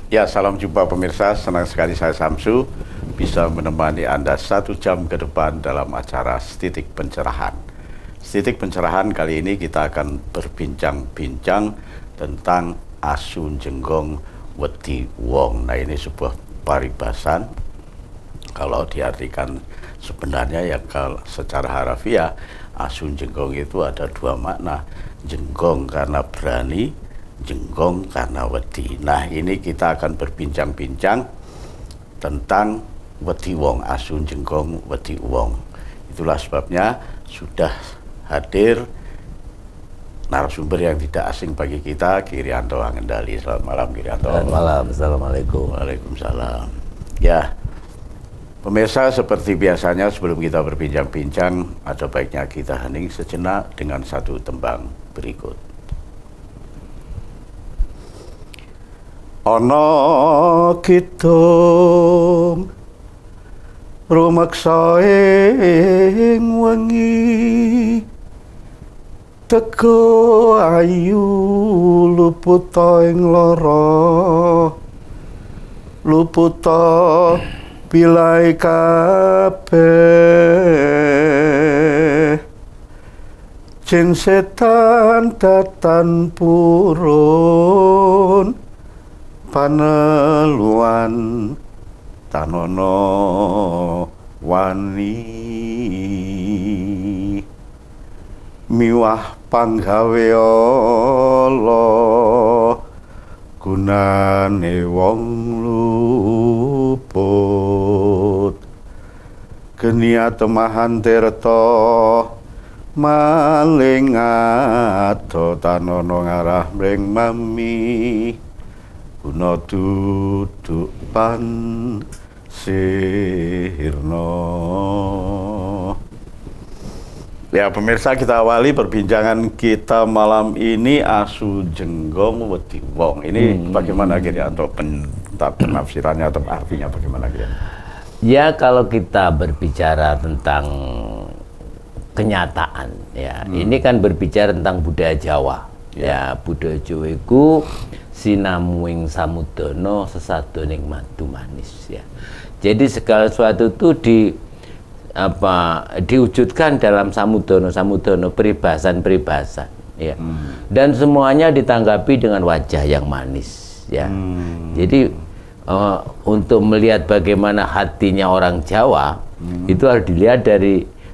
Ya, salam jumpa pemirsa. Senang sekali saya Samsu bisa menemani Anda 1 jam ke depan dalam acara Setitik Pencerahan. Setitik Pencerahan kali ini kita akan berbincang-bincang tentang asu jenggong wedi wong. Nah, ini sebuah paribasan. Kalau diartikan sebenarnya ya kalau secara harafiah asu jenggong itu ada 2 makna. Jenggong karena berani, jenggong karena wedi. Nah, ini kita akan berbincang-bincang tentang wedi wong, asun jenggong wedi wong. Itulah sebabnya sudah hadir narasumber yang tidak asing bagi kita, Kirianto Angendali. Selamat malam, Kirianto. Selamat malam. Assalamualaikum. Waalaikumsalam. Ya, pemirsa, seperti biasanya sebelum kita berbincang-bincang, ada baiknya kita hening sejenak dengan satu tembang berikut. Ana kidung rumeksa ing wengi teko ayu luput ing lara luput pilai kabeh jin setan datan purun paneluan tanono wani miwah panggawe Allah gunane wong luput geni atemahan tirta maling ado tanono ngarah mring mami guna duduk pan sirno. Ya pemirsa, kita awali perbincangan kita malam ini asu jenggong wedi wong. Ini bagaimana Kirianto penafsirannya atau artinya bagaimana Kirianto? Ya, kalau kita berbicara tentang kenyataan ya, ini kan berbicara tentang budaya Jawa. Ya, budaya Jawa itu sinamuing samudana sesadoning madu manis ya. Jadi segala sesuatu itu diwujudkan dalam samudana peribasan ya. Dan semuanya ditanggapi dengan wajah yang manis ya. Jadi untuk melihat bagaimana hatinya orang Jawa itu harus dilihat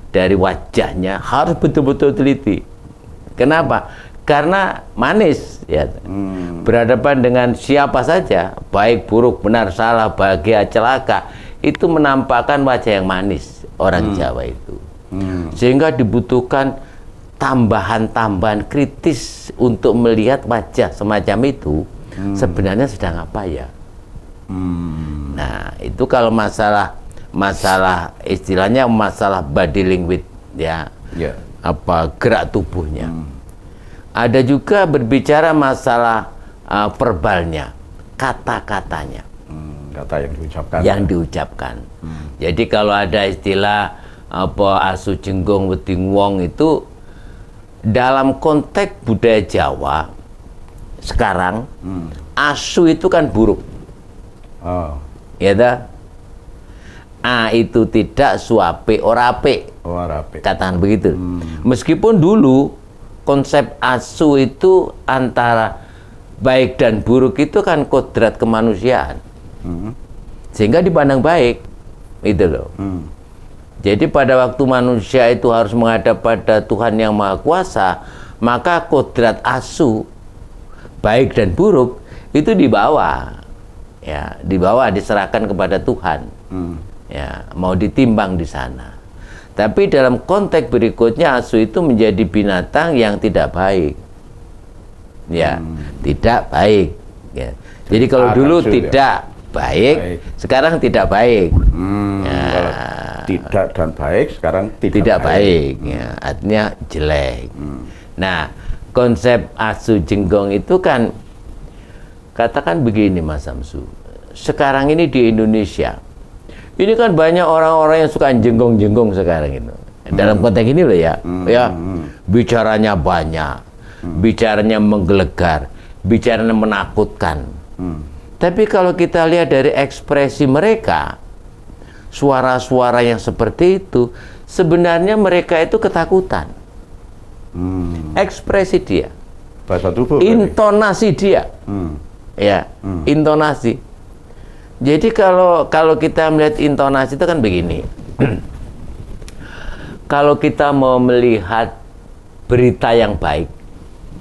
dari wajahnya, harus betul-betul teliti. Kenapa? Karena manis ya, berhadapan dengan siapa saja, baik buruk benar salah bahagia celaka, itu menampakkan wajah yang manis orang Jawa itu, sehingga dibutuhkan tambahan-tambahan kritis untuk melihat wajah semacam itu sebenarnya sedang apa ya. Nah, itu kalau masalah istilahnya masalah body language ya, apa gerak tubuhnya. Ada juga berbicara masalah verbalnya, kata-katanya, kata yang diucapkan. Jadi kalau ada istilah apa asu jenggong wedi wong itu dalam konteks budaya Jawa sekarang, asu itu kan buruk, ya dah. A itu tidak suape orape, katakan begitu. Meskipun dulu konsep asu itu antara baik dan buruk itu kan kodrat kemanusiaan, sehingga dipandang baik, itu loh. Jadi pada waktu manusia itu harus menghadap pada Tuhan yang Maha Kuasa, maka kodrat asu baik dan buruk itu dibawa, ya, diserahkan kepada Tuhan, ya, mau ditimbang di sana. Tapi dalam konteks berikutnya asu itu menjadi binatang yang tidak baik, ya, tidak baik. Ya. Jadi kalau dulu tidak baik, baik, sekarang tidak baik. Kalau tidak dan baik, sekarang tidak baik. Ya, artinya jelek. Nah, konsep asu jenggong itu kan, katakan begini Mas Samsu, sekarang ini di Indonesia, ini kan banyak orang-orang yang suka jenggong-jenggong sekarang itu. Dalam konteks ini loh ya, bicaranya banyak, bicaranya menggelegar, bicaranya menakutkan. Tapi kalau kita lihat dari ekspresi mereka, suara-suara yang seperti itu, sebenarnya mereka itu ketakutan. Ekspresi dia, bahasa tubuh, intonasi dia, ya, intonasi. Jadi kalau kita melihat intonasi itu kan begini. Kalau kita mau melihat berita yang baik,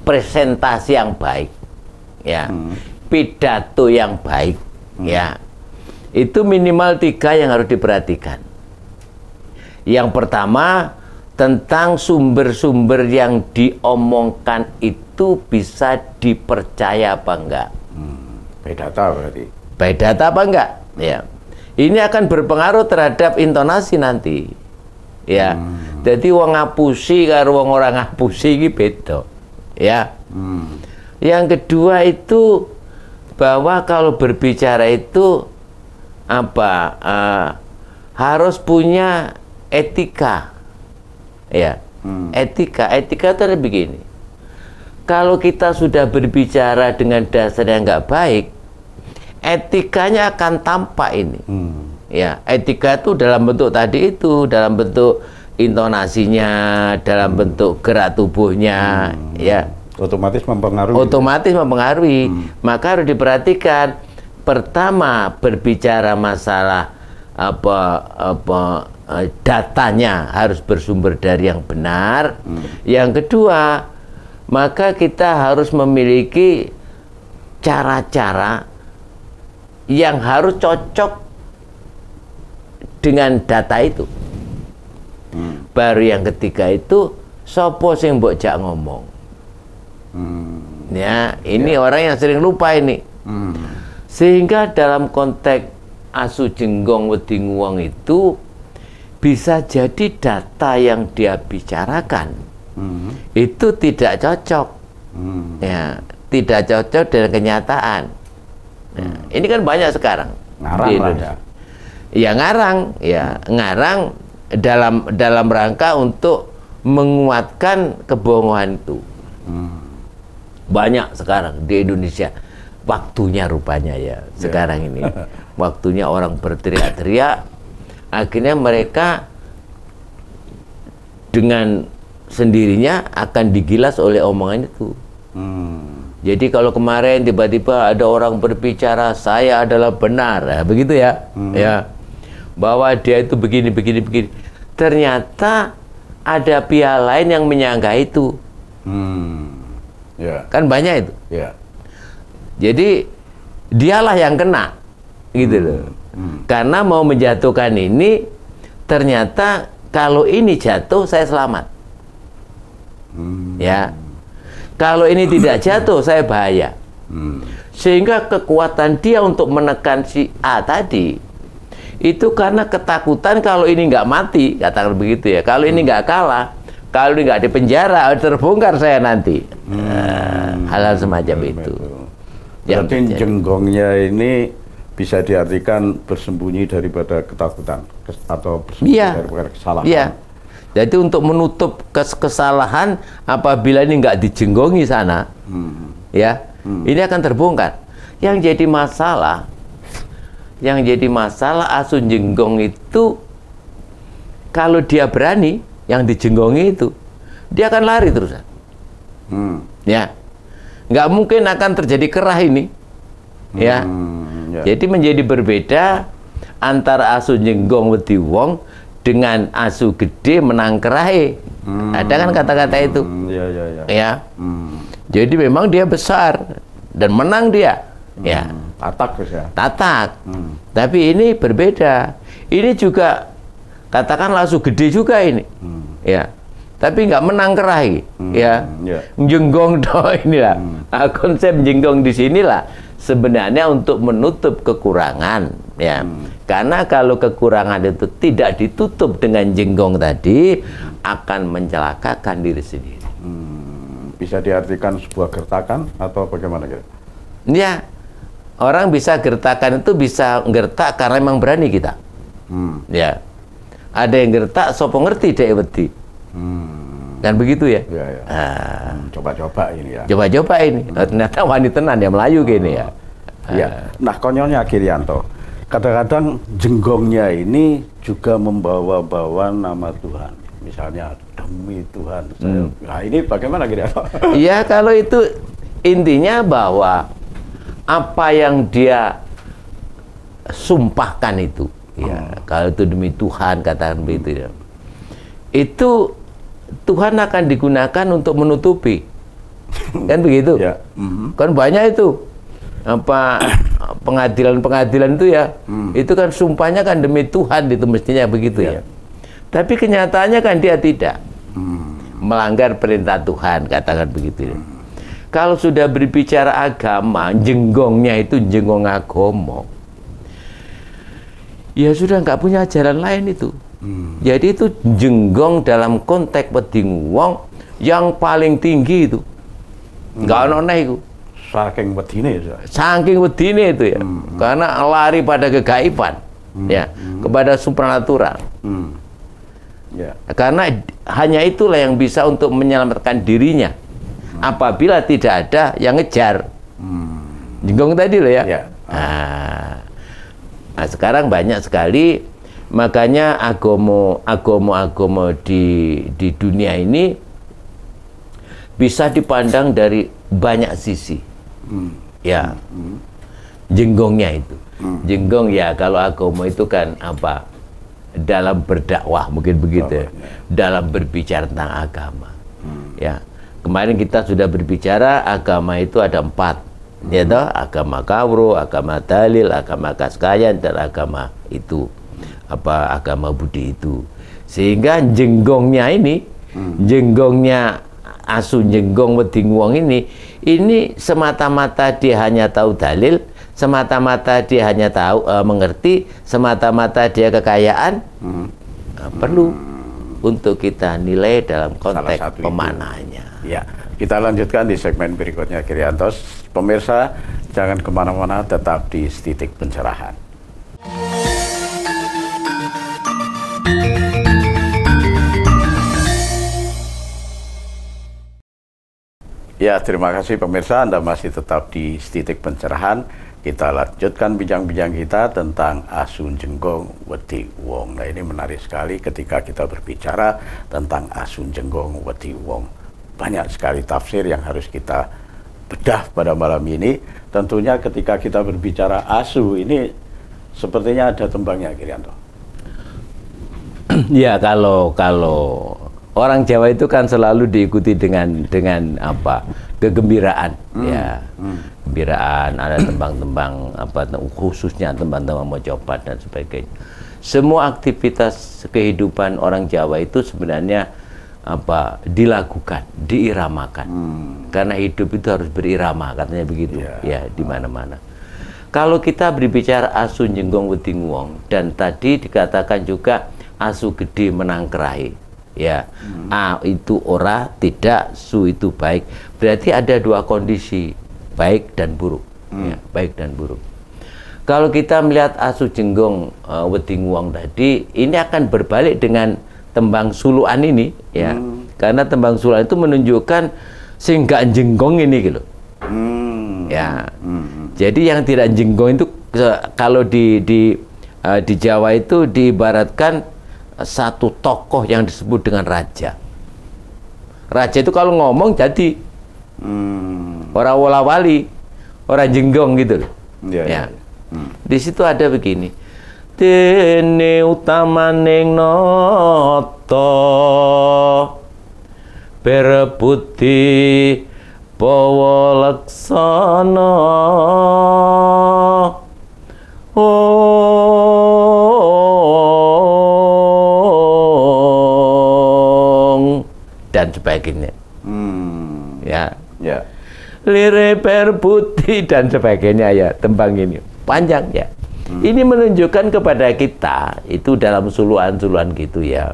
presentasi yang baik, ya, pidato yang baik, ya, itu minimal 3 yang harus diperhatikan. Yang pertama, tentang sumber-sumber yang diomongkan itu bisa dipercaya apa enggak. By data berarti. By data apa enggak? Ya. Ini akan berpengaruh terhadap intonasi nanti. Ya. Jadi wong ngapusi karo wong ora ngapusi iki beda. Ya. Yang kedua itu bahwa kalau berbicara itu apa? Harus punya etika. Ya. Etika itu ada begini. Kalau kita sudah berbicara dengan dasar yang nggak baik, etikanya akan tampak ini. Ya, etika itu dalam bentuk tadi itu, dalam bentuk intonasinya, dalam bentuk gerak tubuhnya, ya. Otomatis mempengaruhi. Otomatis mempengaruhi. Maka harus diperhatikan. Pertama, berbicara masalah datanya harus bersumber dari yang benar. Yang kedua, maka kita harus memiliki cara-cara yang harus cocok dengan data itu. Baru yang ketiga itu sopo sing mbok jak ngomong. Ya, ini orang yang sering lupa ini. Sehingga dalam konteks asu jenggong wedi nguwong itu bisa jadi data yang dia bicarakan itu tidak cocok. Ya, tidak cocok dengan kenyataan. Nah, ini kan banyak sekarang. Ngarang lah ya. Ya ngarang, ya ngarang dalam rangka untuk menguatkan kebohongan itu. Banyak sekarang di Indonesia. Waktunya rupanya ya sekarang ini. Waktunya orang berteriak-teriak. Akhirnya mereka dengan sendirinya akan digilas oleh omongan itu. Jadi kalau kemarin tiba-tiba ada orang berbicara saya adalah benar, ya, begitu ya, ya, bahwa dia itu begini. Ternyata ada pihak lain yang menyangka itu, kan banyak itu. Jadi dialah yang kena, gitu loh. Karena mau menjatuhkan ini, ternyata kalau ini jatuh saya selamat, ya. Kalau ini tidak jatuh, saya bahaya. Sehingga kekuatan dia untuk menekan si A tadi, itu karena ketakutan kalau ini nggak mati, katakan begitu ya. Kalau ini nggak kalah, kalau ini nggak dipenjara, terbongkar saya nanti. Hal-hal semacam itu. Berarti jenggongnya ini bisa diartikan bersembunyi daripada ketakutan atau bersembunyi daripada kesalahan. Iya. Jadi untuk menutup kesalahan apabila ini nggak dijenggongi sana, ya, ini akan terbongkar. Yang jadi masalah asu jenggong itu kalau dia berani, yang dijenggongi itu, dia akan lari terusan. Ya, nggak mungkin akan terjadi kerah ini, ya. Jadi menjadi berbeda antara asu jenggong wedi wong dengan asu gede menang kerahe. Ada kan kata-kata itu. Ya. Jadi memang dia besar dan menang dia. Ya. Tatak ya. Tatak. Tapi ini berbeda. Ini juga katakanlah asu gede juga ini. Ya. Tapi nggak menang kerahe. Ya. Jenggong doh inilah. Konsep jenggong di sinilah sebenarnya untuk menutup kekurangan, ya. Karena kalau kekurangan itu tidak ditutup dengan jenggong tadi, akan mencelakakan diri sendiri. Bisa diartikan sebuah gertakan atau bagaimana kira? Ya, orang bisa gertakan itu bisa gertak karena memang berani kita. Ya, ada yang gertak, sopo ngerti dek wedi. Kan begitu ya? Coba-coba ini ya. Coba-coba ini. Ternyata wanita tenan ya Melayu gini ya. Ya. Nah, konyolnya Girianto, kadang-kadang jenggongnya ini juga membawa-bawa nama Tuhan. Misalnya demi Tuhan. Nah, ini bagaimana Girianto? Ya, kalau itu intinya bahwa apa yang dia sumpahkan itu, ya, kalau itu demi Tuhan, katakan begitu ya. Itu Tuhan akan digunakan untuk menutupi. Kan begitu? Ya. Kan banyak itu apa pengadilan-pengadilan itu ya, itu kan sumpahnya kan demi Tuhan, itu mestinya begitu ya. Tapi kenyataannya kan dia tidak melanggar perintah Tuhan, katakan begitu ya. Kalau sudah berbicara agama, jenggongnya itu jenggong agama, ya sudah nggak punya ajaran lain itu. Jadi itu jenggong dalam konteks weding wong yang paling tinggi itu, nggak ono itu. Saking wedine, saking wedine itu ya, karena lari pada kegaiban, ya, kepada supranatural. Ya. Karena hanya itulah yang bisa untuk menyelamatkan dirinya apabila tidak ada yang ngejar. Jenggong tadi loh ya. Ya. Nah, sekarang banyak sekali, makanya agama di dunia ini bisa dipandang dari banyak sisi. Ya, jenggongnya itu, jenggong ya, kalau agama itu kan apa, dalam berdakwah mungkin begitu ya, dalam berbicara tentang agama. Ya, kemarin kita sudah berbicara agama itu ada 4, ya toh, agama kawruh, agama dalil, agama kaskayan, dan agama itu apa, agama budi itu. Sehingga jenggongnya ini, jenggongnya asu jenggong weding wong ini semata-mata dia hanya tahu dalil, semata-mata dia hanya tahu mengerti, semata-mata dia kekayaan, perlu untuk kita nilai dalam konteks pemanahnya. Ya, kita lanjutkan di segmen berikutnya Giriantos. Pemirsa, jangan kemana-mana, tetap di Titik Pencerahan. Ya, terima kasih pemirsa, Anda masih tetap di Titik Pencerahan. Kita lanjutkan bincang-bincang kita tentang asun jenggong wedi wong. Nah, ini menarik sekali ketika kita berbicara tentang asun jenggong wedi wong. Banyak sekali tafsir yang harus kita bedah pada malam ini. Tentunya ketika kita berbicara asu ini sepertinya ada tembangnya, Girianto. Ya, kalau orang Jawa itu kan selalu diikuti dengan apa, kegembiraan, ya, gembiraan, ada tembang-tembang apa, khususnya tembang-tembang mojopat dan sebagainya. Semua aktivitas kehidupan orang Jawa itu sebenarnya apa, dilakukan, diiramakan, karena hidup itu harus berirama, katanya begitu, ya, di mana-mana. Kalau kita berbicara asu jenggong weding wong, dan tadi dikatakan juga asu gede menang kerai. Ya, A itu ora, tidak, su itu baik. Berarti ada 2 kondisi, baik dan buruk. Ya, baik dan buruk. Kalau kita melihat asu jenggong weding wong tadi, ini akan berbalik dengan tembang suluan ini, ya. Karena tembang suluan itu menunjukkan sing gak jenggong ini gitu. Ya. Jadi yang tidak jenggong itu kalau di Jawa itu diibaratkan satu tokoh yang disebut dengan raja. Raja itu kalau ngomong jadi orang wala-wali, orang jenggong gitu loh. Ya. Di situ ada begini. Dene utamaning nata berebuti bawa laksana. Dan sebagainya, ya, lire perbuti dan sebagainya, ya, tembang ini panjang, ya. Ini menunjukkan kepada kita itu dalam suluan-suluan gitu, ya.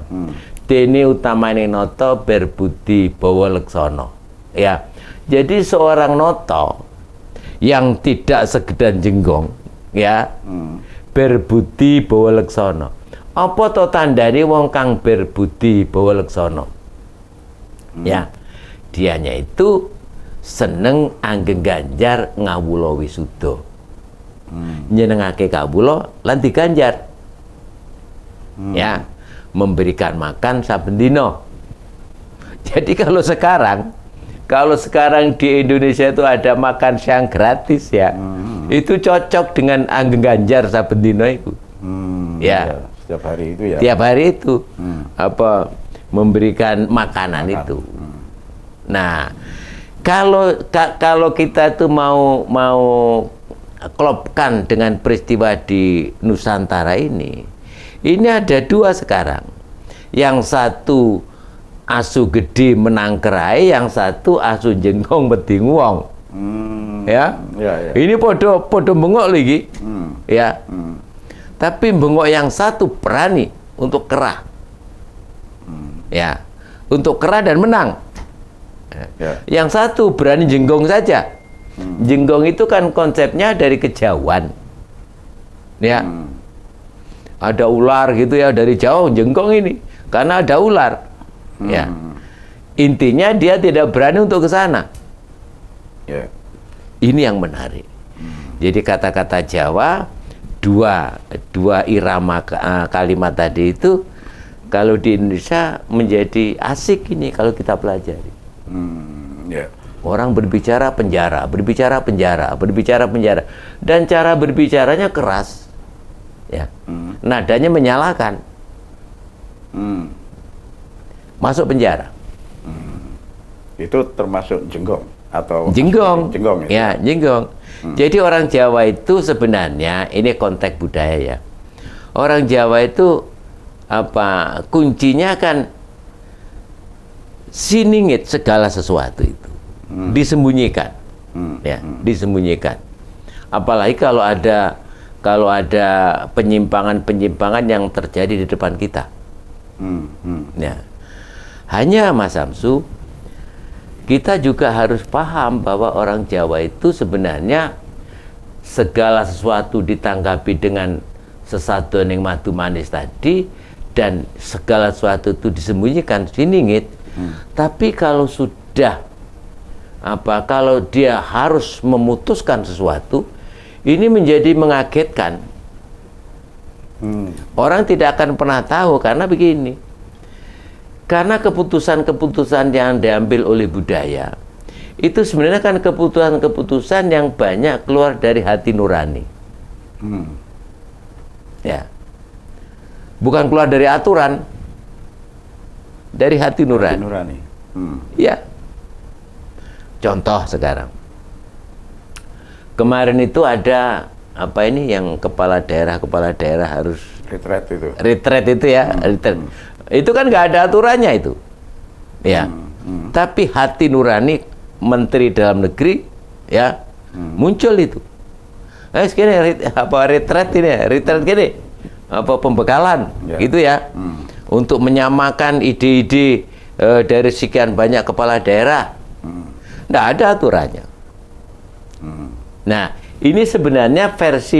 Dene utamane noto berbudi bawa leksono, ya. Jadi seorang noto yang tidak sekedar jenggong, ya, berbudi bawa leksono. Apa to tandane wong kang berbudi bawa leksono? Ya, dianya itu seneng anggeng ganjar ngawula wisuda. nyenengake kawula lan diganjar. Ya, memberikan makan saben dina. Jadi kalau sekarang di Indonesia itu ada makan siang gratis ya, itu cocok dengan Anggen Ganjar saben dina itu. Ya, setiap hari itu ya. Tiap hari itu apa memberikan makanan itu. Nah, kalau kita tuh mau klopkan dengan peristiwa di Nusantara ini ada dua sekarang. Yang satu asu gede menang kerai, yang satu asu jenggong beding wong. Ya. Ini podo bengok lagi. Ya. Tapi bengok yang satu berani untuk kerah. Ya. Untuk kerah dan menang. Ya. Yang satu berani jenggong saja. Jenggong itu kan konsepnya dari kejauhan. Ya. Ada ular gitu ya, dari jauh jenggong ini karena ada ular. Ya. Intinya dia tidak berani untuk ke sana. Ya. Ini yang menarik. Jadi kata-kata Jawa dua irama kalimat tadi itu kalau di Indonesia menjadi asik ini kalau kita pelajari. Yeah. Orang berbicara penjara, dan cara berbicaranya keras, ya, nadanya menyalahkan, masuk penjara. Itu termasuk jenggong atau jenggong? Jenggong itu? Ya, jenggong. Jadi orang Jawa itu sebenarnya ini konteks budaya ya. Orang Jawa itu apa kuncinya kan siningit segala sesuatu itu disembunyikan, ya, disembunyikan. Apalagi kalau ada penyimpangan yang terjadi di depan kita. Ya. Hanya Mas Samsu, kita juga harus paham bahwa orang Jawa itu sebenarnya segala sesuatu ditanggapi dengan sesaduan yang madu manis tadi, dan segala sesuatu itu disembunyikan, siningit. Tapi kalau sudah kalau dia harus memutuskan sesuatu, ini menjadi mengagetkan. Orang tidak akan pernah tahu karena begini. Karena keputusan-keputusan yang diambil oleh budaya itu sebenarnya kan keputusan-keputusan yang banyak keluar dari hati nurani. Ya. Bukan keluar dari aturan. Dari hati nurani. Ya. Contoh sekarang. Kemarin itu ada apa ini yang kepala daerah harus retret itu. Retret itu ya, retret. Itu kan nggak ada aturannya itu. Ya. Tapi hati nurani Menteri Dalam Negeri ya muncul itu. Segini retret ini, retret gini. Pembekalan gitu ya. Untuk menyamakan ide-ide dari sekian banyak kepala daerah. Nggak ada aturannya. Nah, ini sebenarnya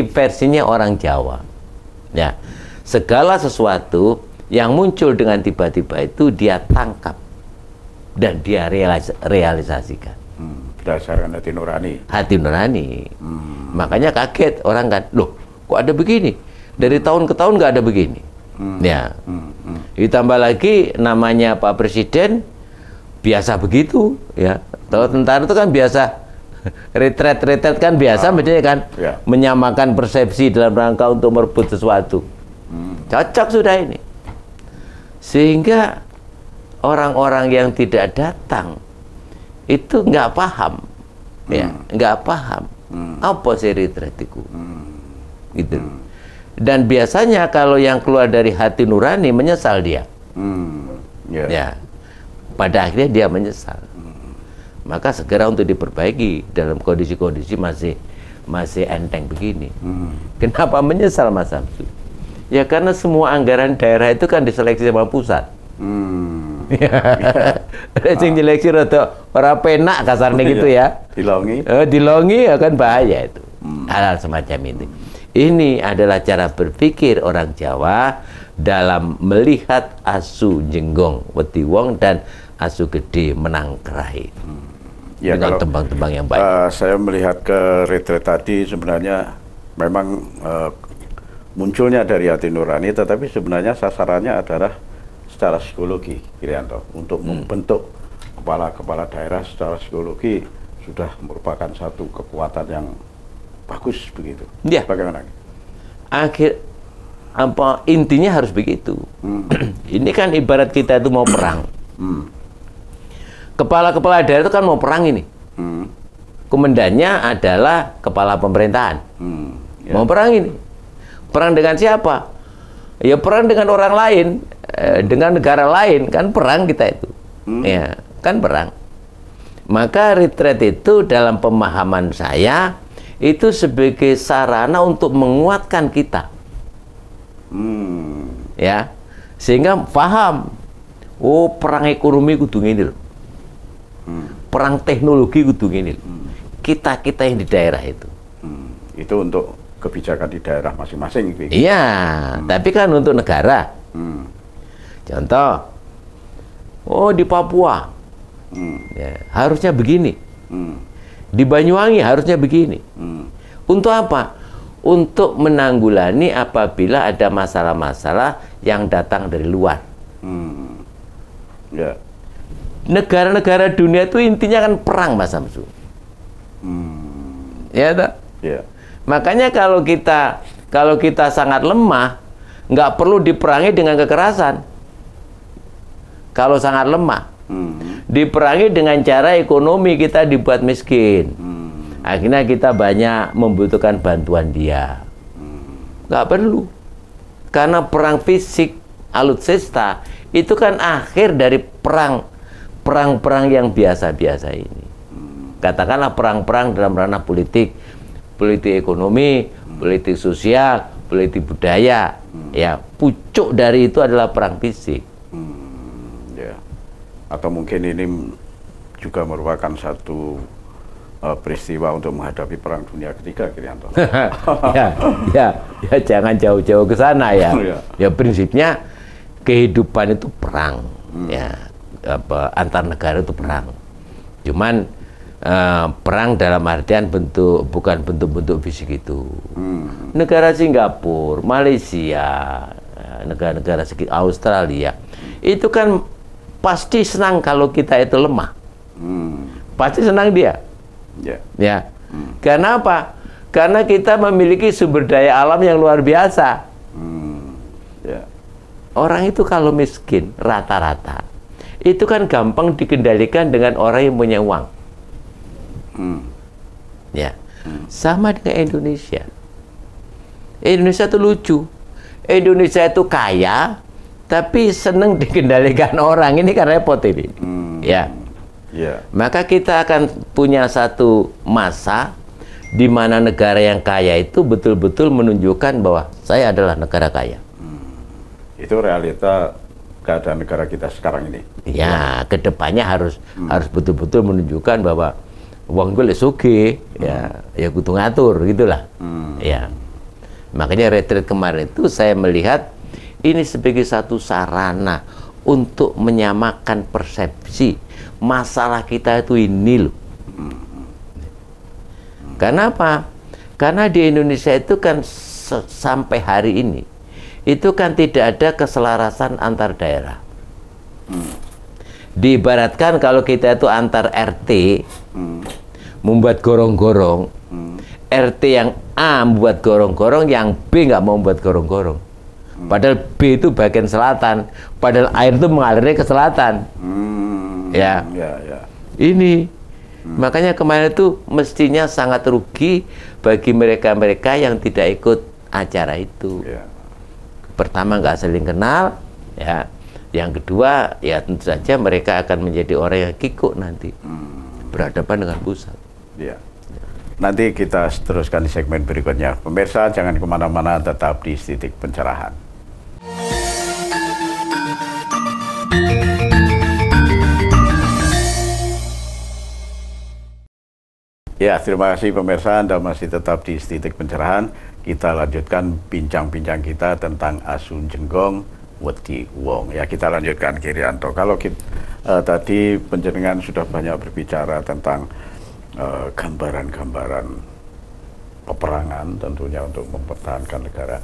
versinya orang Jawa. Ya, segala sesuatu yang muncul dengan tiba-tiba itu dia tangkap dan dia realisasikan. Berdasarkan hati nurani. Hati nurani. Makanya kaget orang kan, loh, kok ada begini? Dari tahun ke tahun nggak ada begini. Ya, ditambah lagi namanya Pak Presiden biasa begitu, ya. Kalau tentara itu kan biasa retret kan biasa, maksudnya kan menyamakan persepsi dalam rangka untuk merebut sesuatu. Cocok sudah ini. Sehingga orang-orang yang tidak datang itu nggak paham, ya, nggak paham apa sih retret itu, gitu. Dan biasanya kalau yang keluar dari hati nurani menyesal dia, ya, pada akhirnya dia menyesal. Maka segera untuk diperbaiki dalam kondisi-kondisi masih enteng begini. Kenapa menyesal Mas Samsu? Ya karena semua anggaran daerah itu kan diseleksi sama pusat. Sing diseleksi rada ora penak kasarnya gitu ya. Dilongi ya kan bahaya itu. Hal-hal semacam itu. Ini adalah cara berpikir orang Jawa dalam melihat asu jenggong wedi wong dan asu gede menang kerai. Ya, dengan tembang-tembang yang baik. Saya melihat ke retret tadi sebenarnya memang munculnya dari hati nurani, tetapi sebenarnya sasarannya adalah secara psikologi, Irianto, untuk membentuk kepala-kepala daerah secara psikologi sudah merupakan satu kekuatan yang bagus begitu. Ya. Bagaimana? Intinya harus begitu. Ini kan ibarat kita itu mau perang. Kepala-kepala daerah itu kan mau perang ini. Komandannya adalah kepala pemerintahan. Mau perang ini. Perang dengan siapa? Ya perang dengan orang lain, dengan negara lain, kan perang kita itu. Ya, kan perang. Maka retreat itu dalam pemahaman saya itu sebagai sarana untuk menguatkan kita. Ya. Sehingga paham, oh perang ekonomi kudu ngene lho. Perang teknologi kudu ngene lho. Kita yang di daerah itu. Itu untuk kebijakan di daerah masing-masing. Iya, tapi kan untuk negara. Contoh, oh di Papua, ya, harusnya begini. Di Banyuwangi harusnya begini. Untuk apa? Untuk menanggulangi apabila ada masalah-masalah yang datang dari luar. Ya. Negara-negara dunia itu intinya kan perang, Mas Samsu. Ya, tak? Ya. Makanya kalau kita sangat lemah, nggak perlu diperangi dengan kekerasan. Kalau sangat lemah, diperangi dengan cara ekonomi, kita dibuat miskin. Akhirnya kita banyak membutuhkan bantuan dia. Nggak perlu. Karena perang fisik, alutsista, itu kan akhir dari perang-perang yang biasa-biasa ini. Katakanlah perang-perang dalam ranah politik, politik ekonomi, politik sosial, politik budaya. Ya, pucuk dari itu adalah perang fisik. Ya. Atau mungkin ini juga merupakan satu peristiwa untuk menghadapi perang dunia ketiga, Irianto. ya, jangan jauh-jauh ke sana ya. Ya prinsipnya kehidupan itu perang. Ya, antar negara itu perang. Cuman perang dalam artian bukan bentuk-bentuk fisik itu. Negara Singapura, Malaysia, negara-negara sekitar Australia, itu kan pasti senang kalau kita itu lemah. Pasti senang dia. Ya. Karena apa? Karena kita memiliki sumber daya alam yang luar biasa. Orang itu kalau miskin rata-rata itu kan gampang dikendalikan dengan orang yang punya uang. Ya, sama dengan Indonesia. Indonesia itu lucu. Indonesia itu kaya, tapi seneng dikendalikan orang. Ini kan repot ini. Ya. Maka kita akan punya satu masa di mana negara yang kaya itu betul-betul menunjukkan bahwa saya adalah negara kaya. Itu realita keadaan negara kita sekarang ini. Ya, kedepannya harus betul-betul menunjukkan bahwa uang gue oke, ya kudu ngatur gitulah. Ya, makanya retreat kemarin itu saya melihat ini sebagai satu sarana untuk menyamakan persepsi masalah kita itu ini loh. Karena apa? Karena di Indonesia itu kan sampai hari ini itu kan tidak ada keselarasan antar daerah. Diibaratkan kalau kita itu antar RT membuat gorong-gorong, RT yang A membuat gorong-gorong, yang B nggak mau membuat gorong-gorong. Padahal B itu bagian selatan, padahal air itu mengalirnya ke selatan. Ya. Ini makanya kemarin itu mestinya sangat rugi bagi mereka-mereka yang tidak ikut acara itu. Pertama nggak saling kenal, ya. Yang kedua, ya tentu saja mereka akan menjadi orang yang kikuk nanti, berhadapan dengan pusat. Nanti kita teruskan di segmen berikutnya. Pemirsa jangan kemana-mana, tetap di Titik Pencerahan. Ya, terima kasih pemirsa, Anda masih tetap di Titik Pencerahan. Kita lanjutkan bincang-bincang kita tentang Asu Jenggong Wedi Wong. Ya, kita lanjutkan, Irianto. Kalau tadi penjenengan sudah banyak berbicara tentang gambaran-gambaran peperangan tentunya untuk mempertahankan negara.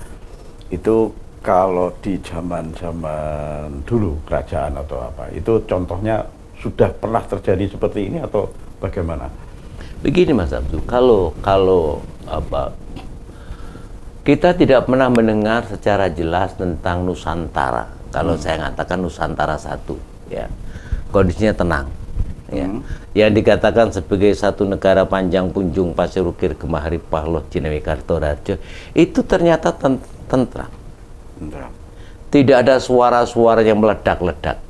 Itu kalau di zaman-zaman dulu kerajaan atau apa, itu contohnya sudah pernah terjadi seperti ini atau bagaimana? Begini Mas Abdu, kalau apa, kita tidak pernah mendengar secara jelas tentang Nusantara. Kalau saya mengatakan Nusantara satu, ya, kondisinya tenang. Ya. Yang dikatakan sebagai satu negara panjang punjung pasir ukir gemahari pahloh Cinewi Kartorajo itu ternyata tentram. Tidak ada suara-suara yang meledak-ledak.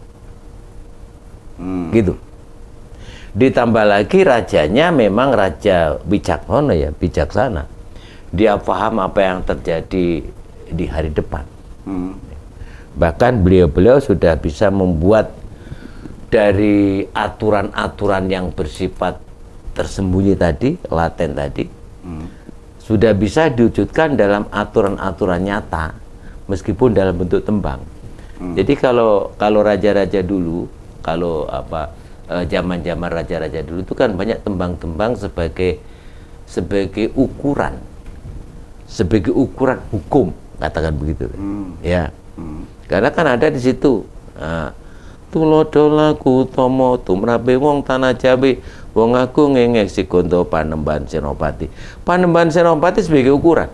Gitu. Ditambah lagi rajanya memang raja bijaksana, ya, bijaksana. Dia paham apa yang terjadi di hari depan. Bahkan beliau-beliau sudah bisa membuat dari aturan-aturan yang bersifat tersembunyi tadi, laten tadi, sudah bisa diwujudkan dalam aturan-aturan nyata, meskipun dalam bentuk tembang. Jadi kalau raja-raja dulu, kalau apa zaman-zaman raja-raja dulu itu kan banyak tembang-tembang sebagai ukuran hukum, katakan begitu, ya. Karena kan ada di situ. Tulodolaku tomo tumrabe wong tanah Jawi wong aku ngengek si konto Panembahan Senopati. Panembahan Senopati sebagai ukuran.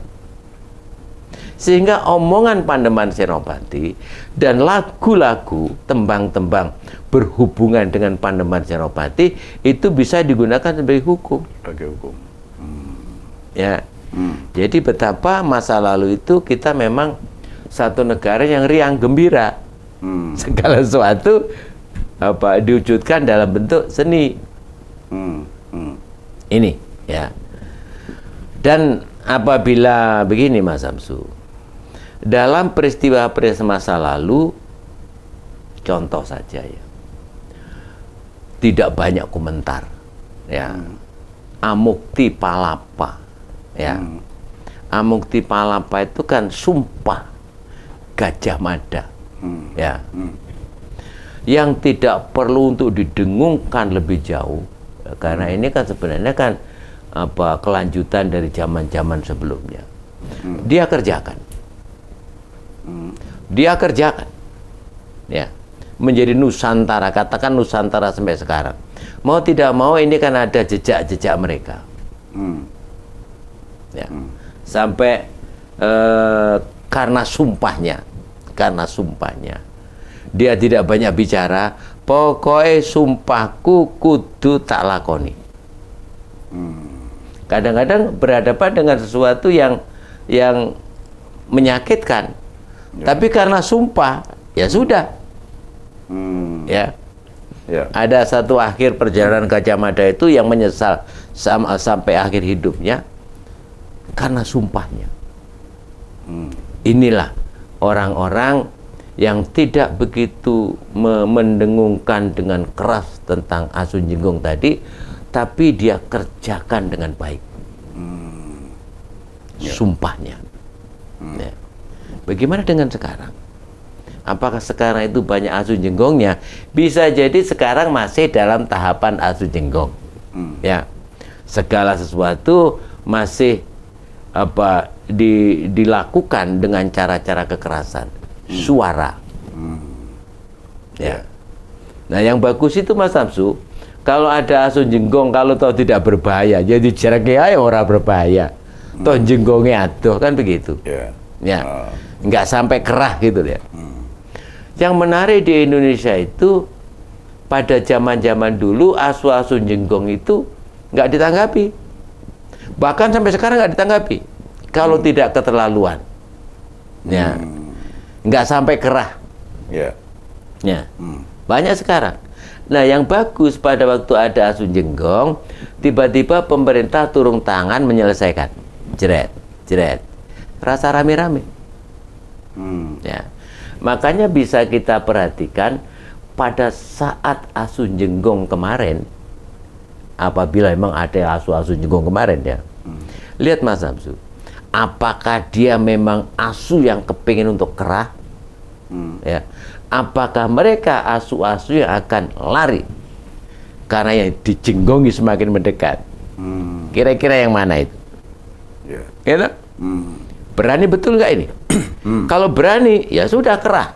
Sehingga omongan Panembahan Senopati dan lagu-lagu tembang-tembang berhubungan dengan Panembahan Senopati itu bisa digunakan sebagai hukum. Sebagai hukum. Ya. Jadi betapa masa lalu itu kita memang satu negara yang riang gembira. Segala sesuatu apa diwujudkan dalam bentuk seni. Ini, ya. Dan apabila begini Mas Samsu, dalam peristiwa-peristiwa masa lalu, contoh saja ya, tidak banyak komentar, ya. Amukti Palapa, ya. Amukti Palapa itu kan sumpah Gajah Mada. Ya, yang tidak perlu untuk didengungkan lebih jauh, karena ini kan sebenarnya kan apa kelanjutan dari zaman-zaman sebelumnya. Dia kerjakan, ya, menjadi Nusantara. Katakan Nusantara sampai sekarang. Mau tidak mau ini kan ada jejak-jejak mereka, ya, sampai karena sumpahnya dia tidak banyak bicara, pokoknya sumpahku kudu tak lakoni. Kadang-kadang berhadapan dengan sesuatu yang menyakitkan, tapi karena sumpah ya sudah. Ya. Ada satu akhir perjalanan Gajah Mada itu yang menyesal sampai akhir hidupnya karena sumpahnya. Inilah orang-orang yang tidak begitu mendengungkan dengan keras tentang Asun Jinggong tadi, tapi dia kerjakan dengan baik. Sumpahnya. Ya. Bagaimana dengan sekarang? Apakah sekarang itu banyak Asun Jinggongnya? Bisa jadi sekarang masih dalam tahapan Asun Jinggong. Ya. Segala sesuatu masih apa dilakukan dengan cara-cara kekerasan, suara. Ya. Nah, yang bagus itu Mas Samsu, kalau ada Asun Jinggong, kalau toh tidak berbahaya, jadi jarak aja orang berbahaya. Toh jenggongnya aduh, kan begitu. Ya. Nggak sampai kerah gitu ya. Yang menarik di Indonesia itu pada zaman-zaman dulu Asun Jinggong itu nggak ditanggapi. Bahkan sampai sekarang nggak ditanggapi kalau tidak keterlaluan, ya, nggak sampai kerah, ya, banyak sekarang. Nah, yang bagus pada waktu ada Asun Jinggong, tiba-tiba pemerintah turun tangan menyelesaikan, jeret, rasa rame-rame, ya, makanya bisa kita perhatikan pada saat Asun Jinggong kemarin. Apabila memang ada Asun Jinggong kemarin ya, lihat Mas Samsu, apakah dia memang asu yang kepingin untuk kerah, ya? Apakah mereka asu-asu yang akan lari karena yang dijenggongi semakin mendekat? Kira-kira yang mana itu? Ya. Gitu? Berani betul nggak ini? Kalau berani, ya sudah kerah.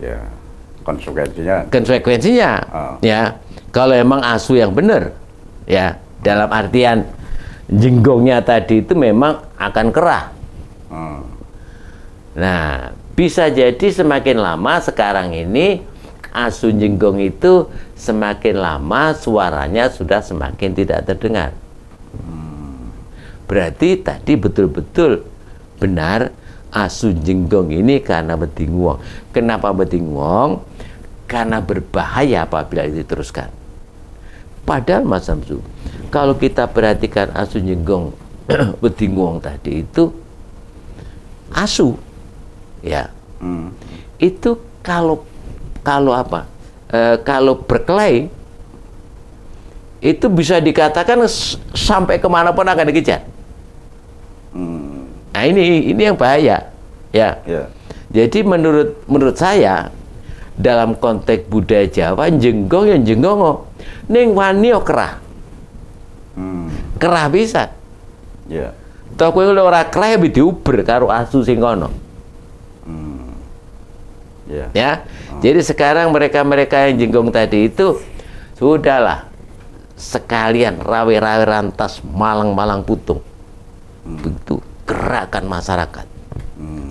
Ya. Konsekuensinya. Konsekuensinya, ya. Kalau emang asu yang benar, ya, dalam artian jenggongnya tadi itu memang akan kerah. Nah, bisa jadi semakin lama sekarang ini asu jenggong itu semakin lama suaranya sudah semakin tidak terdengar. Berarti tadi betul-betul benar asu jenggong ini karena bedinguang. Kenapa bedinguang? Karena berbahaya apabila diteruskan. Padahal Mas Samsu, kalau kita perhatikan asu jenggong bedinguang tadi itu asu, ya, itu kalau apa? Kalau berkelahi itu bisa dikatakan sampai kemanapun akan dikejar. Nah ini yang bahaya, ya. Jadi menurut saya dalam konteks budaya Jawa jenggong yang jenggongo ning wani kerah. Kerah bisa. Ya. Toh kowe ora kerah ya diuber karo asu sing kono. Ya. Jadi sekarang mereka yang jenggong tadi itu sudahlah sekalian rawe-rawe rantas malang-malang putung. Begitu gerakan masyarakat.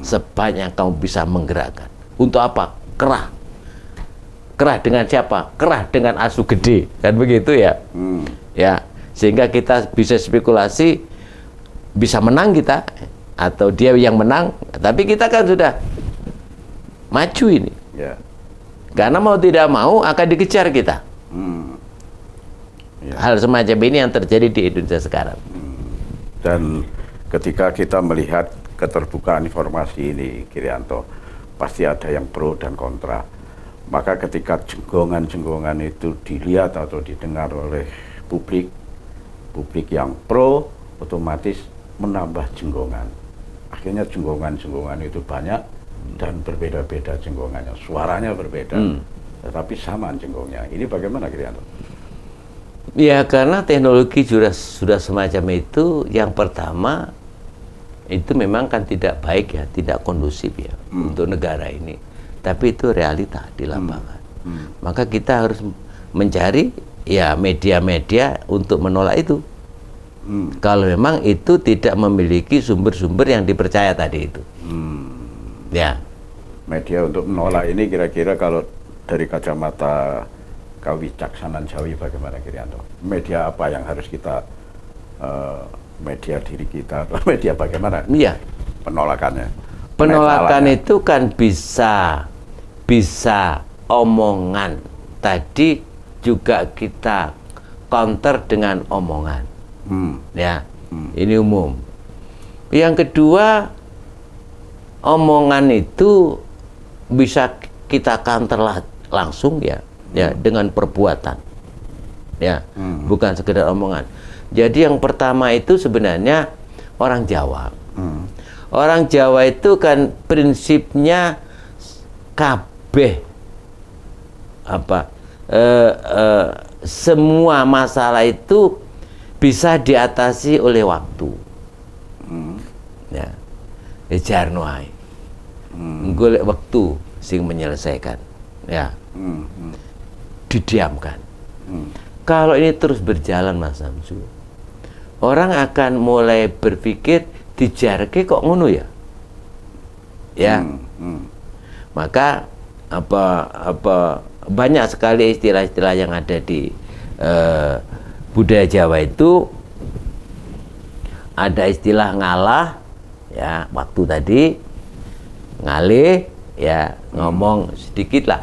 Sebanyak kamu bisa menggerakkan. Untuk apa? Kerah. Kerah dengan siapa? Kerah dengan asu gede. Kan begitu ya? Ya. Sehingga kita bisa spekulasi bisa menang kita atau dia yang menang, tapi kita kan sudah maju ini. Ya. Karena mau tidak mau akan dikejar kita. Ya. Hal semacam ini yang terjadi di Indonesia sekarang. Dan ketika kita melihat keterbukaan informasi ini, Kirianto, pasti ada yang pro dan kontra. Maka ketika jenggongan-jenggongan itu dilihat atau didengar oleh publik yang pro, otomatis menambah jenggongan. Akhirnya jenggongan-jenggongan itu banyak dan berbeda-beda jenggongannya. Suaranya berbeda, tetapi sama jenggongnya. Ini bagaimana, Kirianto? Ya, karena teknologi sudah semacam itu. Yang pertama, itu memang kan tidak baik ya, tidak kondusif ya untuk negara ini. Tapi itu realita di lapangan. Maka kita harus mencari ya media-media untuk menolak itu. Kalau memang itu tidak memiliki sumber-sumber yang dipercaya tadi itu. Ya. Media untuk menolak ini kira-kira kalau dari kacamata kewicaksanaan Jawi bagaimana, Kirianto? Media apa yang harus kita media diri kita atau media bagaimana? Iya. Penolakannya. Penolakan itu kan bisa omongan. Tadi juga kita counter dengan omongan. Ya. Ini umum. Yang kedua, omongan itu bisa kita counter langsung ya dengan perbuatan. Ya, bukan sekedar omongan. Jadi yang pertama itu sebenarnya orang Jawa. Orang Jawa itu kan prinsipnya kabeh semua masalah itu bisa diatasi oleh waktu. Ya. Jarno ae. Golek waktu sing menyelesaikan. Ya. Didiamkan. Kalau ini terus berjalan, Mas Samsu, orang akan mulai berpikir dijarke kok ngono ya. Ya. Maka banyak sekali istilah-istilah yang ada di budaya Jawa itu. Ada istilah ngalah ya, waktu tadi ngalih ya, ngomong sedikit lah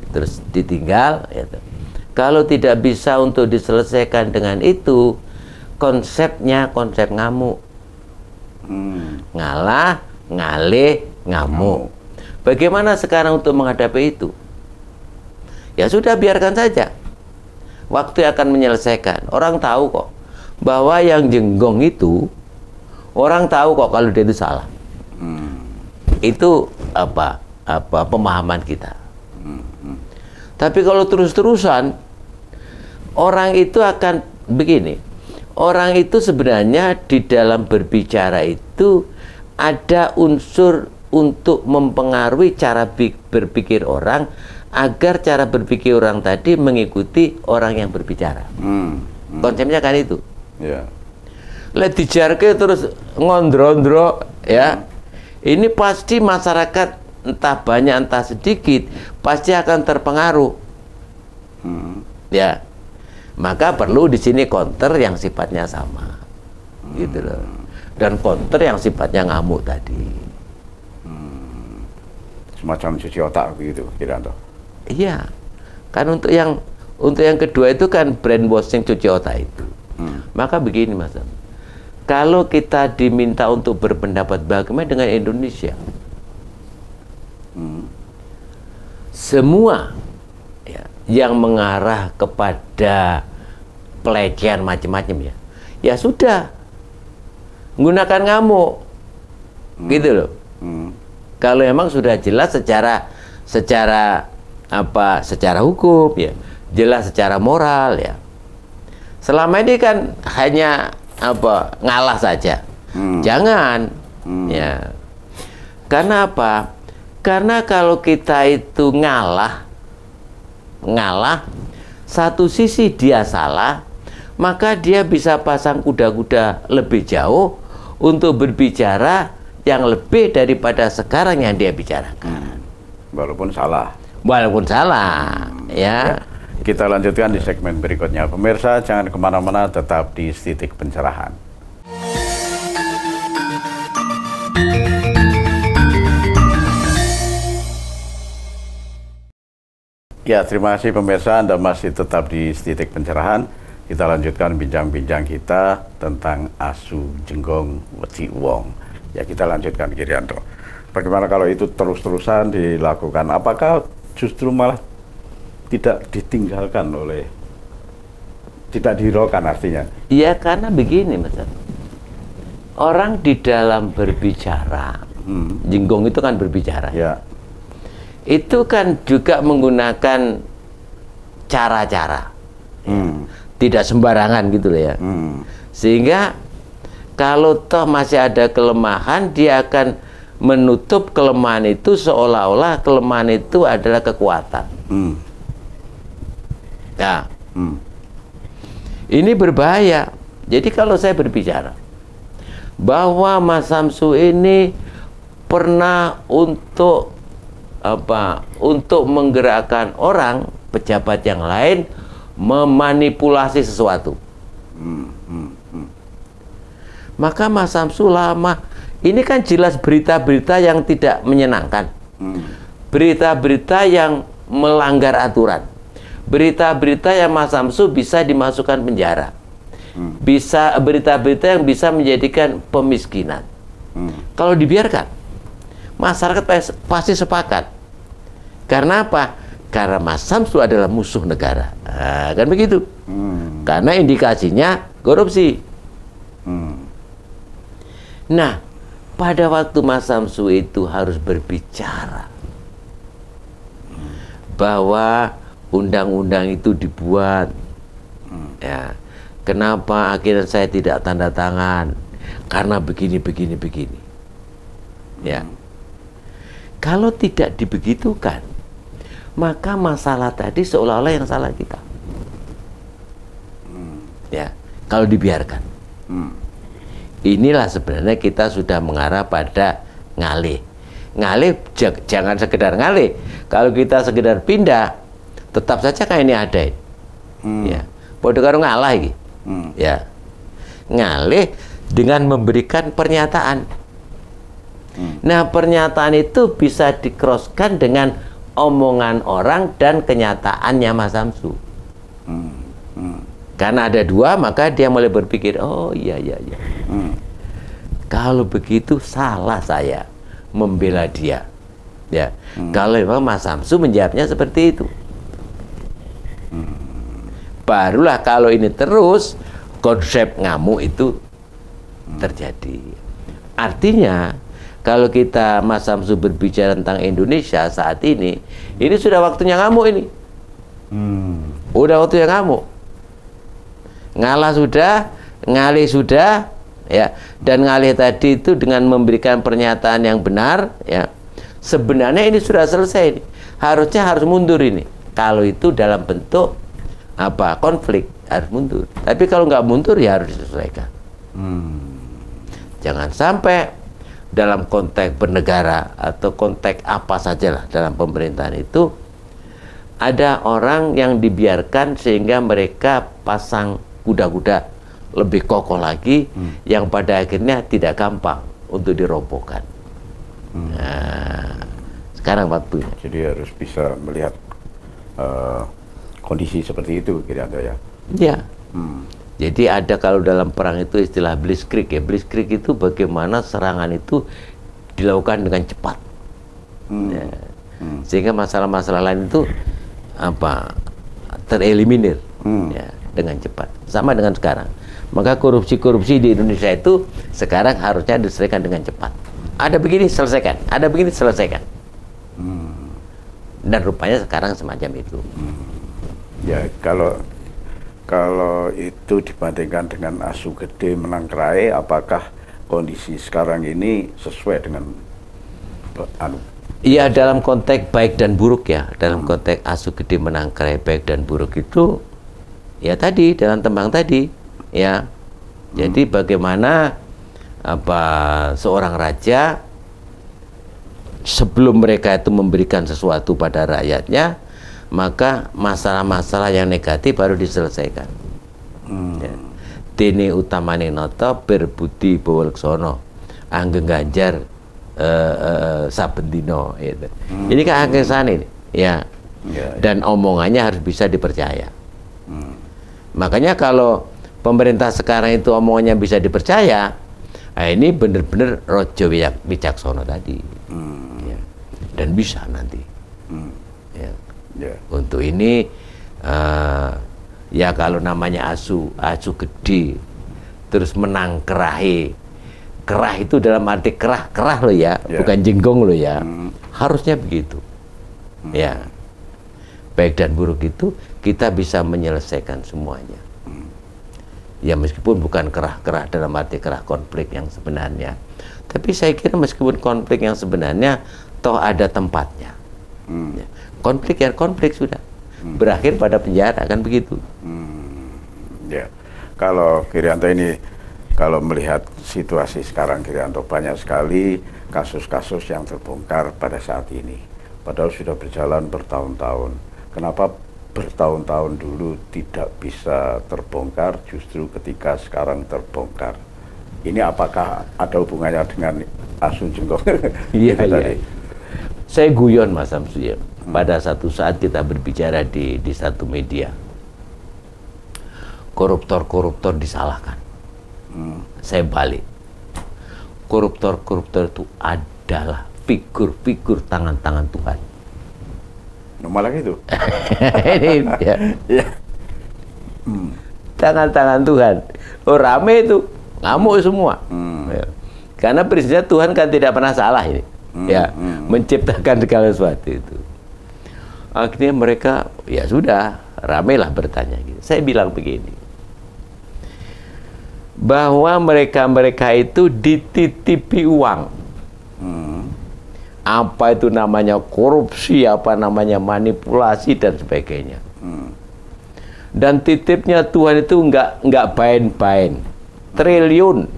terus ditinggal gitu. Kalau tidak bisa untuk diselesaikan dengan itu, konsepnya konsep ngamuk. Ngalah, ngalih, ngamuk. Bagaimana sekarang untuk menghadapi itu? Ya sudah, biarkan saja. Waktu akan menyelesaikan. Orang tahu kok bahwa yang jenggong itu, orang tahu kok kalau dia itu salah. Itu pemahaman kita. Tapi kalau terus-terusan, orang itu akan begini. orang itu sebenarnya di dalam berbicara itu ada unsur untuk mempengaruhi cara berpikir orang agar cara berpikir orang tadi mengikuti orang yang berbicara. Konsepnya kan itu. Ya. Lek dijarke terus ngondro-ndro ya. Ini pasti masyarakat entah banyak entah sedikit pasti akan terpengaruh. Ya. Maka perlu di sini counter yang sifatnya sama. Gitu loh. Dan counter yang sifatnya ngamuk tadi. Semacam cuci otak begitu, Kiranto. Iya. Kan untuk yang kedua itu kan brainwashing cuci otak itu. Maka begini Mas, kalau kita diminta untuk berpendapat bagaimana dengan Indonesia, semua ya, yang mengarah kepada pelecehan macam-macam ya sudah menggunakan ngamuk, gitu loh. Kalau memang sudah jelas secara hukum ya, jelas secara moral ya. Selama ini kan hanya ngalah saja. Jangan ya. Karena apa? Karena kalau kita itu ngalah, satu sisi dia salah, maka dia bisa pasang kuda-kuda lebih jauh untuk berbicara yang lebih daripada sekarang yang dia bicarakan. Walaupun salah. Walaupun salah, ya. Kita lanjutkan di segmen berikutnya. Pemirsa, jangan kemana-mana, tetap di Titik Pencerahan. Ya, terima kasih pemirsa, Anda masih tetap di Titik Pencerahan. Kita lanjutkan bincang-bincang kita tentang asu jenggong wedi wong. Ya, kita lanjutkan, Kirianto. Bagaimana kalau itu terus-terusan dilakukan? Apakah justru malah tidak ditinggalkan tidak dihiraukan artinya? Iya, karena begini Mas. Orang di dalam berbicara, jenggong itu kan berbicara. Ya. Itu kan juga menggunakan cara-cara. Tidak sembarangan gitu loh ya. Sehingga kalau toh masih ada kelemahan, dia akan menutup kelemahan itu seolah-olah kelemahan itu adalah kekuatan. Nah, ini berbahaya. Jadi kalau saya berbicara bahwa Mas Samsu ini pernah untuk menggerakkan orang, pejabat yang lain memanipulasi sesuatu, maka Mas Samsu lama ini kan jelas berita-berita yang tidak menyenangkan, berita-berita yang melanggar aturan, berita-berita yang Mas Samsu bisa dimasukkan penjara, bisa berita-berita yang bisa menjadikan pemiskinan. Kalau dibiarkan, masyarakat pasti sepakat. Karena apa? Karena Mas Samsu adalah musuh negara. Nah, kan begitu. Karena indikasinya korupsi. Nah, pada waktu Mas Samsu itu harus berbicara bahwa undang-undang itu dibuat. Ya, kenapa akhirnya saya tidak tanda tangan? Karena begini. Ya. Kalau tidak dibegitukan, maka masalah tadi seolah-olah yang salah kita. Ya, kalau dibiarkan. Inilah sebenarnya kita sudah mengarah pada ngalih. Ngalih jangan sekedar ngalih. Kalau kita sekedar pindah, tetap saja kayak ini ada. Ya, bodoh karo ngalah iki. Ya. Ngalih dengan memberikan pernyataan. Nah, pernyataan itu bisa dikroskan dengan omongan orang dan kenyataannya Mas Samsu. Karena ada dua, maka dia mulai berpikir, oh iya. Kalau begitu salah saya membela dia. Ya, kalau memang Mas Samsu menjawabnya seperti itu. Barulah kalau ini terus konsep ngamuk itu terjadi. Artinya kalau kita Mas Samsu berbicara tentang Indonesia saat ini sudah waktunya ngamuk ini. Udah waktunya ngamuk. Ngalah sudah, ngalih sudah, ya, dan ngalih tadi itu dengan memberikan pernyataan yang benar, ya, sebenarnya ini sudah selesai, harusnya harus mundur ini. Kalau itu dalam bentuk apa, konflik, harus mundur. Tapi kalau nggak mundur ya harus diselesaikan. Jangan sampai dalam konteks bernegara atau konteks apa sajalah dalam pemerintahan itu ada orang yang dibiarkan sehingga mereka pasang kuda-kuda lebih kokoh lagi, yang pada akhirnya tidak gampang untuk dirobohkan. Nah, sekarang waktunya. Jadi harus bisa melihat kondisi seperti itu, kira-kira ya. Ya. Jadi ada kalau dalam perang itu istilah blitzkrieg ya. Blitzkrieg itu bagaimana serangan itu dilakukan dengan cepat. Ya. Sehingga masalah-masalah lain itu apa, tereliminir ya, dengan cepat. Sama dengan sekarang. Maka korupsi-korupsi di Indonesia itu sekarang harusnya diselesaikan dengan cepat. Ada begini selesaikan, ada begini selesaikan. Dan rupanya sekarang semacam itu. Ya, kalau itu dibandingkan dengan asu gede menang kerai, apakah kondisi sekarang ini sesuai dengan Iya, dalam konteks baik dan buruk ya. Dalam konteks asu gede menang kerai, baik dan buruk itu ya tadi dalam tembang tadi ya. Jadi bagaimana apa seorang raja sebelum mereka itu memberikan sesuatu pada rakyatnya, maka masalah-masalah yang negatif baru diselesaikan. Ya. Dene utamane nata berbudi bawaleksono, anggeng ganjar saben dina gitu. Ini kan angkesane ya. Dan omongannya harus bisa dipercaya. Makanya kalau pemerintah sekarang itu omongannya bisa dipercaya, nah ini benar-benar rojo wicaksana tadi. Ya. Dan bisa nanti. Ya. Untuk ini ya kalau namanya asu gede terus menang kerahe. Kerah itu dalam arti kerah loh ya, bukan jenggong loh ya. Harusnya begitu. Ya. Baik dan buruk itu kita bisa menyelesaikan semuanya. Ya meskipun bukan kerah dalam arti kerah konflik yang sebenarnya. Tapi saya kira meskipun konflik yang sebenarnya toh ada tempatnya. Ya. Konflik ya konflik sudah. Berakhir pada penjara kan begitu. Ya. Kalau Girianto ini, kalau melihat situasi sekarang Girianto, banyak sekali kasus-kasus yang terbongkar pada saat ini. Padahal sudah berjalan bertahun-tahun. Kenapa bertahun-tahun dulu tidak bisa terbongkar, justru ketika sekarang terbongkar? Ini apakah ada hubungannya dengan asu jenggong? Iya. Saya guyon Mas Samsu ya. Pada satu saat kita berbicara di satu media, koruptor disalahkan. Saya balik, koruptor itu adalah figur-figur tangan-tangan Tuhan. Malah gitu. Ini ya. Tangan-tangan Tuhan. Oh rame itu, ngamuk semua. Ya. Karena prinsipnya Tuhan kan tidak pernah salah ini. Ya, menciptakan segala sesuatu itu. Akhirnya mereka ya sudah ramailah bertanya gitu. Saya bilang begini, bahwa mereka itu dititipi uang. Apa itu namanya korupsi, apa namanya manipulasi dan sebagainya. Dan titipnya Tuhan itu nggak bain-bain, triliun.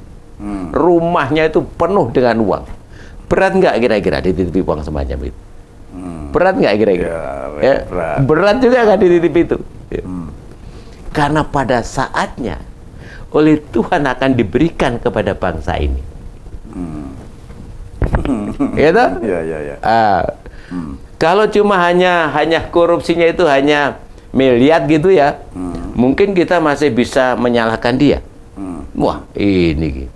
Rumahnya itu penuh dengan uang. Berat nggak kira-kira dititipi uang semacam itu? Berat nggak kira-kira? Ya, berat juga kan dititip itu. Ya. Karena pada saatnya oleh Tuhan akan diberikan kepada bangsa ini. Gitu? Ya. Kalau cuma hanya korupsinya itu hanya miliar gitu ya, mungkin kita masih bisa menyalahkan dia. Wah ini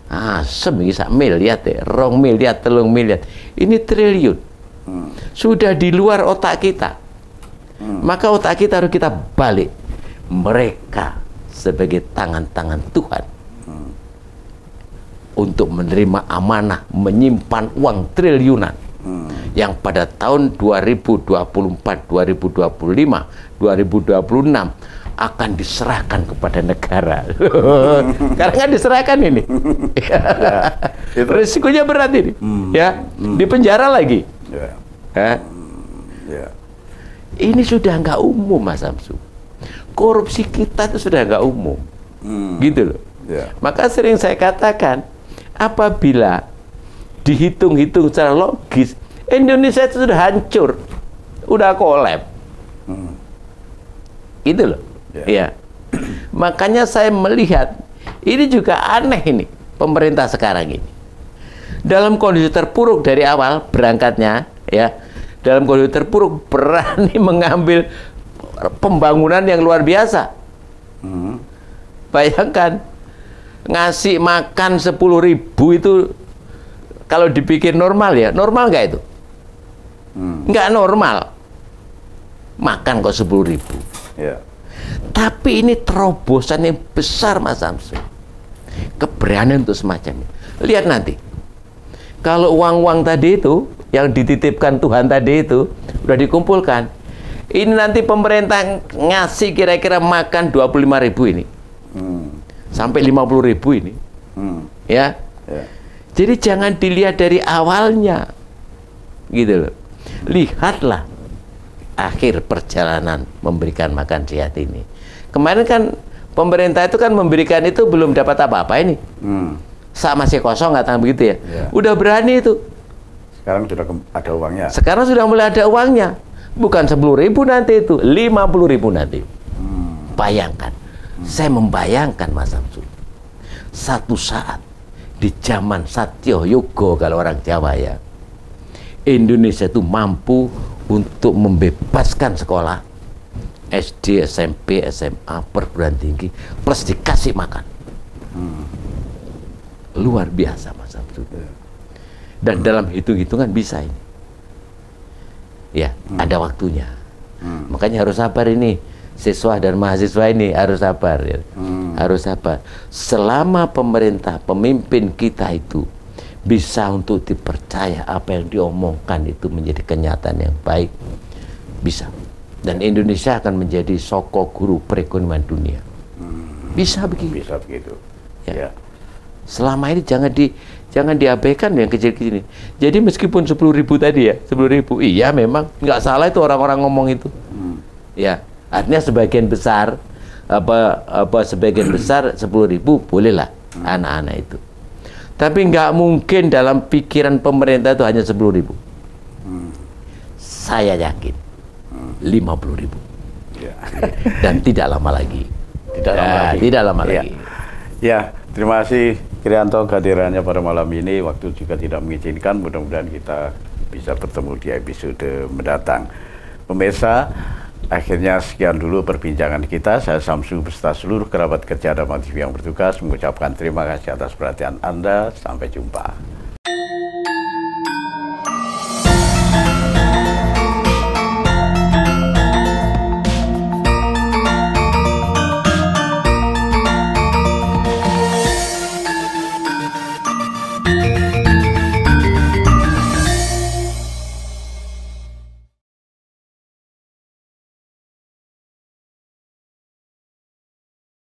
asem bisa miliar ya, 2 miliar, 3 miliar. Ini triliun. Sudah di luar otak kita. Maka otak kita harus kita balik. Mereka sebagai tangan-tangan Tuhan untuk menerima amanah menyimpan uang triliunan yang pada tahun 2024, 2025, 2026 akan diserahkan kepada negara. Karena kan diserahkan ini. Itu. Risikonya berat ini. Ya, di penjara lagi. Ya. Ya. Ini sudah nggak umum, Mas Samsu. Korupsi kita itu sudah nggak umum. Gitu loh. Ya. Maka sering saya katakan, apabila dihitung-hitung secara logis, Indonesia itu sudah hancur, udah kolab. Gitu loh. Ya. Makanya saya melihat ini juga aneh ini pemerintah sekarang ini. Dalam kondisi terpuruk dari awal berangkatnya, ya, dalam kondisi terpuruk berani mengambil pembangunan yang luar biasa. Bayangkan ngasih makan 10.000 itu kalau dipikir normal ya, normal nggak itu? Nggak normal. Makan kok 10.000. Ya. Tapi ini terobosan yang besar, Mas Samsu. Keberanian untuk semacam ini. Lihat nanti. Kalau uang-uang tadi itu yang dititipkan Tuhan tadi itu udah dikumpulkan. Ini nanti pemerintah ngasih kira-kira makan 25.000 ini. Sampai 50.000 ini. Ya. Ya. Jadi jangan dilihat dari awalnya. Gitu loh. Lihatlah akhir perjalanan memberikan makan sehat ini. Kemarin kan pemerintah itu kan memberikan itu belum dapat apa-apa ini. Sama masih kosong, nggak tahu begitu ya. Udah berani itu. Sekarang sudah ada uangnya. Sekarang sudah mulai ada uangnya. Bukan 10.000 nanti itu, 50.000 nanti. Bayangkan. Saya membayangkan, Mas Samsu. Satu saat di zaman Satyo Yogo kalau orang Jawa ya, Indonesia itu mampu untuk membebaskan sekolah SD, SMP, SMA, perguruan tinggi plus dikasih makan. Luar biasa, Mas Samsu. Dan dalam hitung-hitungan bisa ini. Ya, ada waktunya. Makanya harus sabar ini. Siswa dan mahasiswa ini harus sabar ya. Harus sabar. Selama pemerintah, pemimpin kita itu bisa untuk dipercaya apa yang diomongkan itu menjadi kenyataan yang baik, bisa. Dan Indonesia akan menjadi soko guru perekonomian dunia. Bisa begitu. Bisa begitu. Ya. Selama ini jangan diabaikan yang kecil-kecil ini. Jadi meskipun 10.000 tadi ya, 10.000, iya memang nggak salah itu orang-orang ngomong itu. Ya, artinya sebagian besar sebagian besar 10.000 bolehlah anak-anak itu. Tapi nggak mungkin dalam pikiran pemerintah itu hanya 10.000. Saya yakin 50.000. Ya. Dan tidak lama lagi. Tidak lama lagi. Ya, terima kasih Kriyanto kehadirannya pada malam ini. Waktu juga tidak mengizinkan, mudah-mudahan kita bisa bertemu di episode mendatang. Pemirsa, akhirnya sekian dulu perbincangan kita. Saya Samsu beserta seluruh kerabat kerja Dharma TV yang bertugas mengucapkan terima kasih atas perhatian Anda. Sampai jumpa.